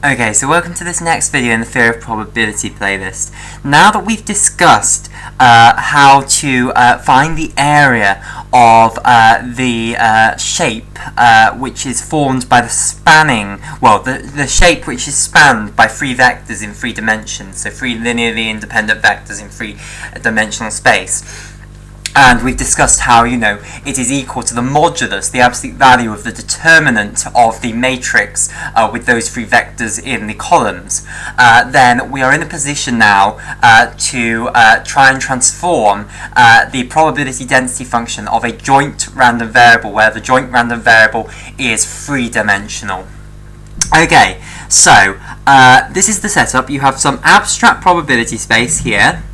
Okay, so welcome to this next video in the Theory of Probability playlist. Now that we've discussed how to find the area of the shape which is formed by the spanning, the shape which is spanned by three vectors in three dimensions, so three linearly independent vectors in three-dimensional space. And we've discussed how, it is equal to the modulus, the absolute value of the determinant of the matrix with those three vectors in the columns. Then we are in a position now to try and transform the probability density function of a joint random variable, where the joint random variable is three-dimensional. Okay, so this is the setup. You have some abstract probability space here.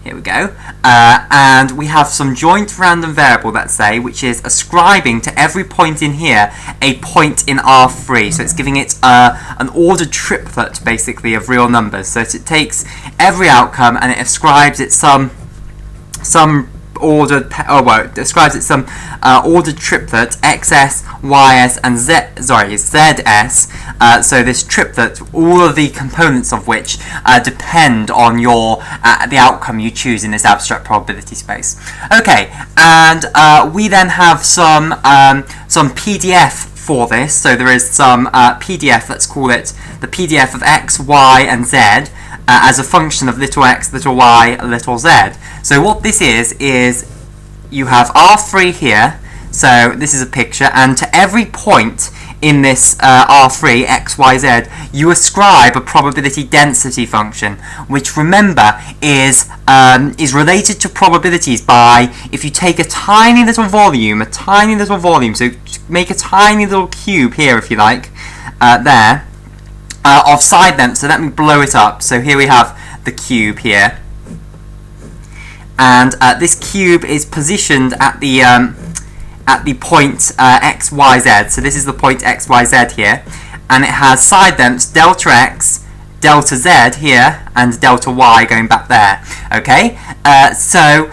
Here we go. And we have some joint random variable, let's say, which is ascribing to every point in here a point in R3. So it's giving it an ordered triplet, basically, of real numbers. So it takes every outcome and it ascribes it some ordered, it describes it some ordered triplet, XS, YS, and ZS. So this triplet, all of the components of which depend on the outcome you choose in this abstract probability space. Okay, and we then have some PDF for this. So there is some PDF. Let's call it the PDF of X, Y, and Z. As a function of little x, little y, little z. So what this is you have R3 here, so this is a picture, and to every point in this R3, x, y, z, you ascribe a probability density function, which, remember, is related to probabilities by, if you take a tiny little volume, so make a tiny little cube here, if you like, there, of side length. So let me blow it up. So here we have the cube here, and this cube is positioned at the point x, y, z. So this is the point x, y, z here, and it has side lengths delta x, delta z here, and delta y going back there. Okay, so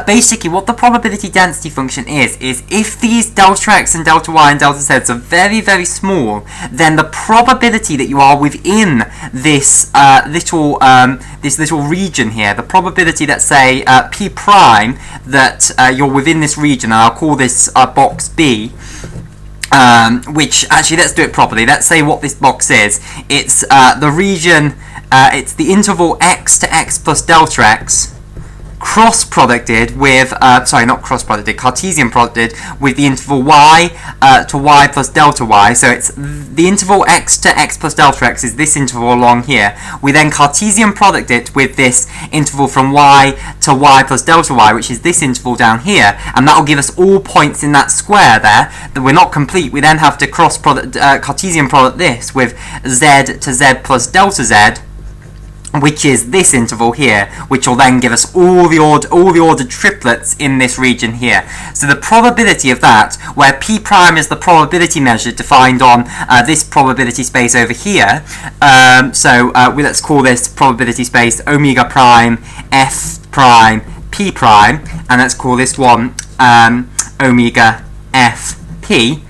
basically what the probability density function is if these delta x and delta y and delta z are very, very small, then the probability that you are within this little region here, the probability that, say, p prime, that you're within this region, and I'll call this box B, which, actually, let's do it properly. Let's say what this box is. It's the region, it's the interval x to x plus delta x, cross-producted with, Cartesian producted with the interval y to y plus delta y. So it's the interval x to x plus delta x is this interval along here. We then Cartesian product it with this interval from y to y plus delta y, which is this interval down here, and that will give us all points in that square there that we're not complete. We then have to Cartesian product this with z to z plus delta z, which is this interval here, which will then give us all the ordered triplets in this region here. So the probability of that, where p prime is the probability measure defined on this probability space over here, let's call this probability space omega prime, f prime, p prime, and let's call this one omega f p.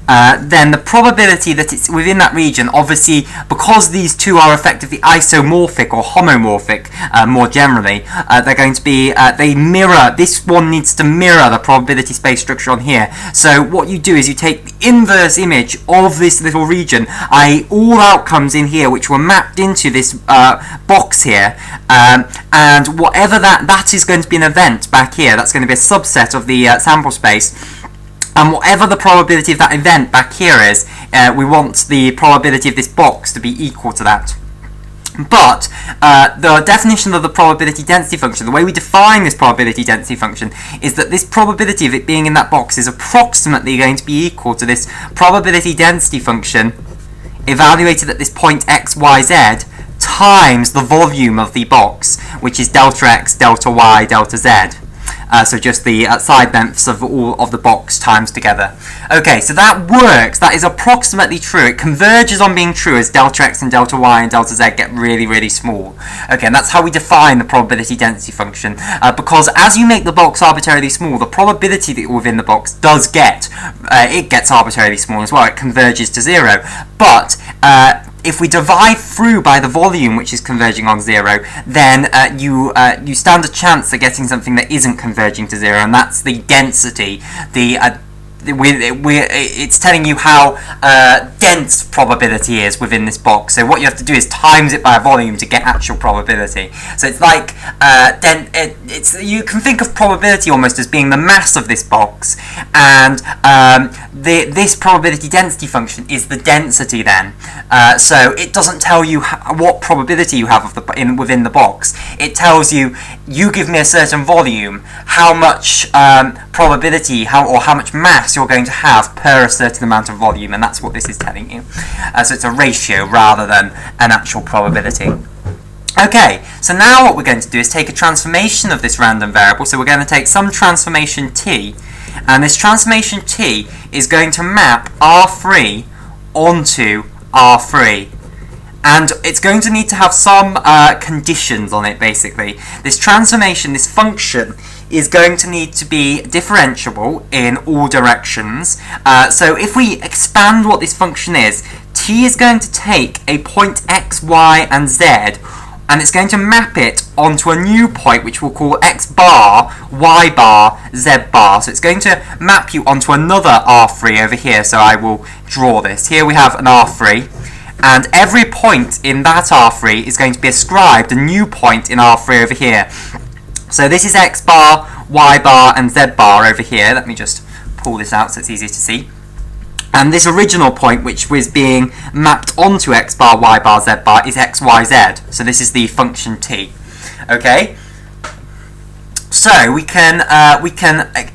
Then the probability that it's within that region, obviously, because these two are effectively isomorphic or homomorphic, more generally, they're going to be, they mirror, this one needs to mirror the probability space structure on here. So what you do is you take the inverse image of this little region, i.e. all outcomes in here which were mapped into this box here, and whatever that is going to be an event back here, that's going to be a subset of the sample space. And whatever the probability of that event back here is, we want the probability of this box to be equal to that. But the definition of the probability density function, the way we define this probability density function, is that this probability of it being in that box is approximately going to be equal to this probability density function evaluated at this point x, y, z times the volume of the box, which is delta x, delta y, delta z. So just the side lengths of all of the box times together. Okay, so that works. That is approximately true. It converges on being true as delta x and delta y and delta z get really, really small. Okay, and that's how we define the probability density function. Because as you make the box arbitrarily small, the probability that you're within the box does get, it gets arbitrarily small as well. It converges to 0. But if we divide through by the volume which is converging on 0, then you stand a chance of getting something that isn't converging to 0, and that's the density. It's telling you how dense probability is within this box. So what you have to do is times it by a volume to get actual probability. So it's like you can think of probability almost as being the mass of this box, and this probability density function is the density then. So it doesn't tell you what probability you have of within the box. It tells you give me a certain volume, how much probability, how much mass you're going to have per a certain amount of volume, and that's what this is telling you. So it's a ratio rather than an actual probability. Okay, so now what we're going to do is take a transformation of this random variable. So we're going to take some transformation t, and this transformation t is going to map R3 onto R3. And it's going to need to have some conditions on it, basically. This transformation, this function, is going to need to be differentiable in all directions. So if we expand what this function is, t is going to take a point x, y, and z, and it's going to map it onto a new point which we'll call x bar, y bar, z bar. So it's going to map you onto another R3 over here. So I will draw this. Here we have an R3. And every point in that R3 is going to be ascribed a new point in R3 over here. So this is x bar, y bar, and z bar over here. Let me just pull this out so it's easier to see. And this original point, which was being mapped onto x bar, y bar, z bar, is x, y, z. So this is the function t. Okay? So we can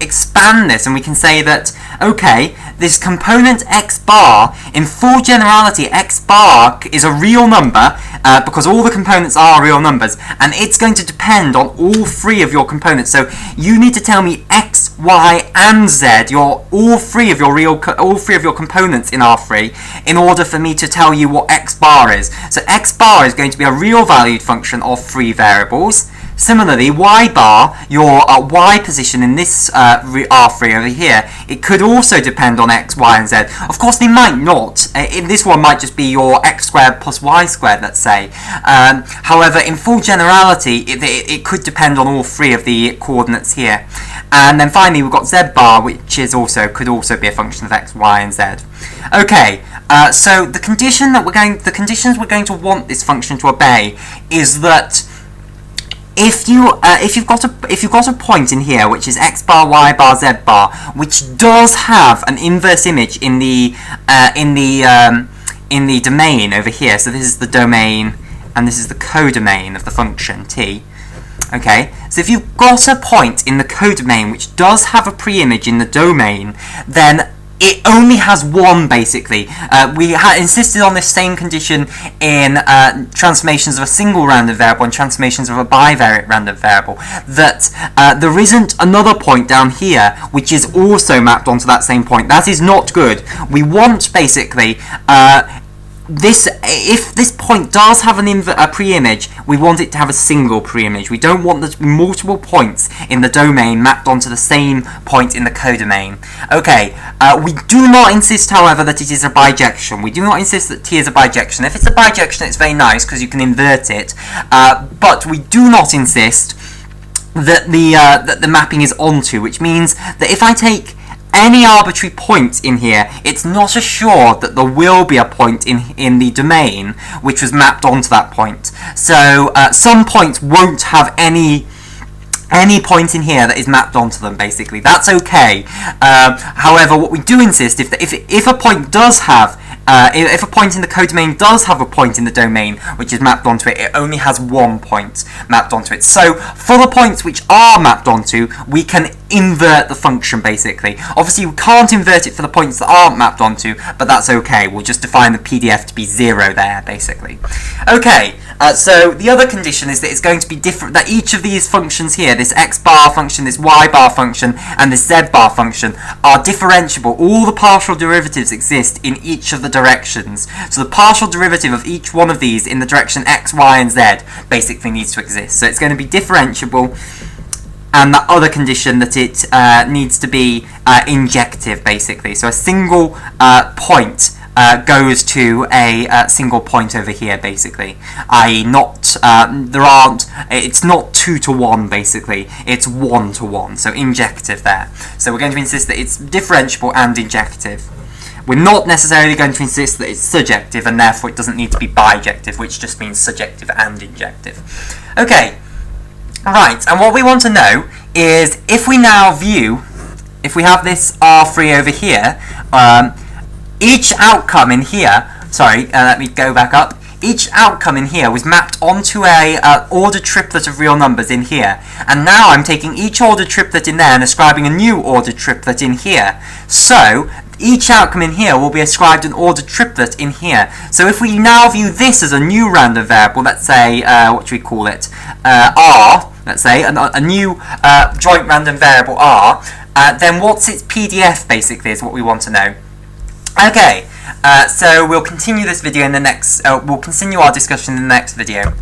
expand this, and we can say that, okay, this component x bar, in full generality, x bar is a real number because all the components are real numbers, and it's going to depend on all three of your components. So you need to tell me x, y, and z, all three of your components in R3, in order for me to tell you what x bar is. So x bar is going to be a real valued function of three variables. Similarly, y bar, your y position in this R3 over here, it could also depend on x, y, and z. Of course, they might not. In this one might just be your x squared plus y squared, let's say. However, in full generality, it could depend on all three of the coordinates here. And then finally, we've got z bar, which is could also be a function of x, y, and z. Okay, so the conditions we're going to want this function to obey is that if you've got a point in here which is x bar, y bar, z bar, which does have an inverse image in the domain over here. So this is the domain, and this is the codomain of the function t. Okay, so if you've got a point in the codomain which does have a pre-image in the domain, then it only has one, basically. We insisted on this same condition in transformations of a single random variable and transformations of a bivariate random variable, that there isn't another point down here which is also mapped onto that same point. That is not good. We want, basically, if this point does have a pre-image, we want it to have a single pre-image. We don't want there to be multiple points in the domain mapped onto the same point in the codomain. Okay, we do not insist, however, that it is a bijection. We do not insist that t is a bijection. If it's a bijection, it's very nice because you can invert it, but we do not insist that the mapping is onto, which means that if I take any arbitrary point in here, it's not assured that there will be a point in the domain which was mapped onto that point. So some points won't have any point in here that is mapped onto them, basically. That's okay. However, what we do insist, if a point does have if a point in the codomain does have a point in the domain which is mapped onto it, it only has one point mapped onto it. So for the points which are mapped onto, we can invert the function, basically. Obviously, we can't invert it for the points that aren't mapped onto, but that's okay. We'll just define the PDF to be 0 there, basically. Okay, so the other condition is that it's going to be different, that each of these functions here, this x bar function, this y bar function, and this z bar function, are differentiable. All the partial derivatives exist in each of the directions. So the partial derivative of each one of these in the direction x, y, and z basically needs to exist. So it's going to be differentiable, and that other condition that it needs to be injective, basically. So a single point goes to a single point over here, basically. I.e., it's not 2 to 1, basically. It's 1 to 1, so injective there. So we're going to insist that it's differentiable and injective. We're not necessarily going to insist that it's surjective, and therefore it doesn't need to be bijective, which just means subjective and injective. Okay, right, and what we want to know is if we have this R3 over here, each outcome in here, let me go back up. Each outcome in here was mapped onto a ordered triplet of real numbers in here. And now I'm taking each ordered triplet in there and ascribing a new ordered triplet in here. So each outcome in here will be ascribed an ordered triplet in here. So if we now view this as a new random variable, let's say, what should we call it? R, let's say, a new joint random variable R, then what's its PDF, basically, is what we want to know. Okay, so we'll continue this video in the next, we'll continue our discussion in the next video.